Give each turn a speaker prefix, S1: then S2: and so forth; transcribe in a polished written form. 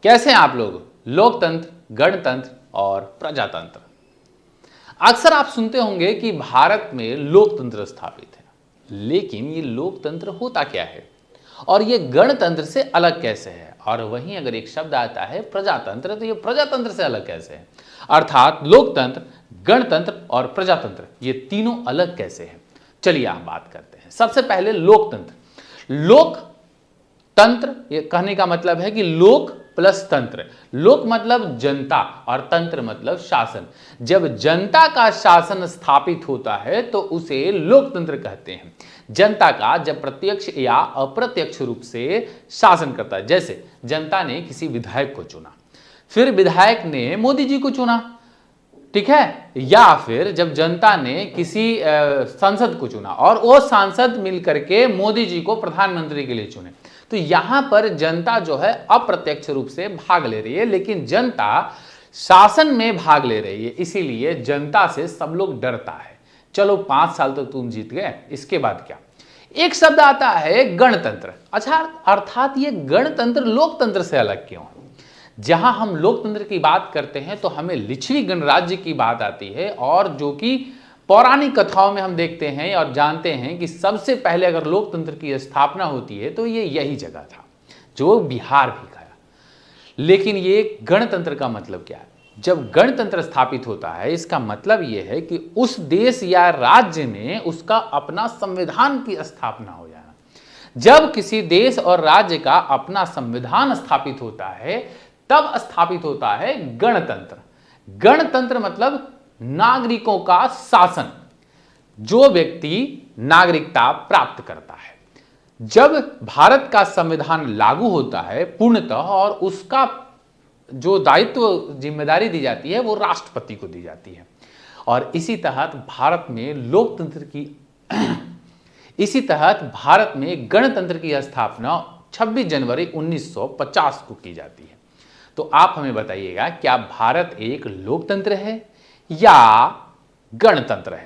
S1: कैसे हैं आप लोग? लोकतंत्र, गणतंत्र और प्रजातंत्र। अक्सर आप सुनते होंगे कि भारत में लोकतंत्र स्थापित है, लेकिन ये लोकतंत्र होता क्या है और ये गणतंत्र से अलग कैसे है? और वहीं अगर एक शब्द आता है प्रजातंत्र, तो ये प्रजातंत्र से अलग कैसे है? अर्थात लोकतंत्र, गणतंत्र और प्रजातंत्र ये तीनों अलग कैसे हैं? चलिए हम बात करते हैं। सबसे पहले लोकतंत्र। लोकतंत्र ये कहने का मतलब है कि लोक प्लस तंत्र। लोक मतलब जनता और तंत्र मतलब शासन। जब जनता का शासन स्थापित होता है तो उसे लोकतंत्र कहते हैं। जनता का जब प्रत्यक्ष या अप्रत्यक्ष रूप से शासन करता है, जैसे जनता ने किसी विधायक को चुना, फिर विधायक ने मोदी जी को चुना, ठीक है, या फिर जब जनता ने किसी सांसद को चुना और वो सांसद मिलकर के मोदी जी को प्रधानमंत्री के लिए चुने, तो यहां पर जनता जो है अप्रत्यक्ष रूप से भाग ले रही है, लेकिन जनता शासन में भाग ले रही है, इसीलिए जनता से सब लोग डरता है। चलो 5 साल तो तुम जीत गए, इसके बाद क्या? एक शब्द आता है गणतंत्र। अच्छा, अर्थात ये गणतंत्र लोकतंत्र से अलग क्यों है? जहां हम लोकतंत्र की बात करते हैं तो हमें लिच्छवी गणराज्य की बात आती है, और जो कि पौराणिक कथाओं में हम देखते हैं और जानते हैं कि सबसे पहले अगर लोकतंत्र की स्थापना होती है तो ये यही जगह था, जो बिहार भी गया। लेकिन ये गणतंत्र का मतलब क्या है? जब गणतंत्र स्थापित होता है, इसका मतलब यह है कि उस देश या राज्य में उसका अपना संविधान की स्थापना हो जाना। जब किसी देश और राज्य का अपना संविधान स्थापित होता है, तब स्थापित होता है गणतंत्र। गणतंत्र मतलब नागरिकों का शासन, जो व्यक्ति नागरिकता प्राप्त करता है। जब भारत का संविधान लागू होता है पूर्णतः, और उसका जो दायित्व जिम्मेदारी दी जाती है वो राष्ट्रपति को दी जाती है, और इसी तहत भारत में गणतंत्र की स्थापना 26 जनवरी 1950 को की जाती है। तो आप हमें बताइएगा, क्या भारत एक लोकतंत्र है या गणतंत्र है?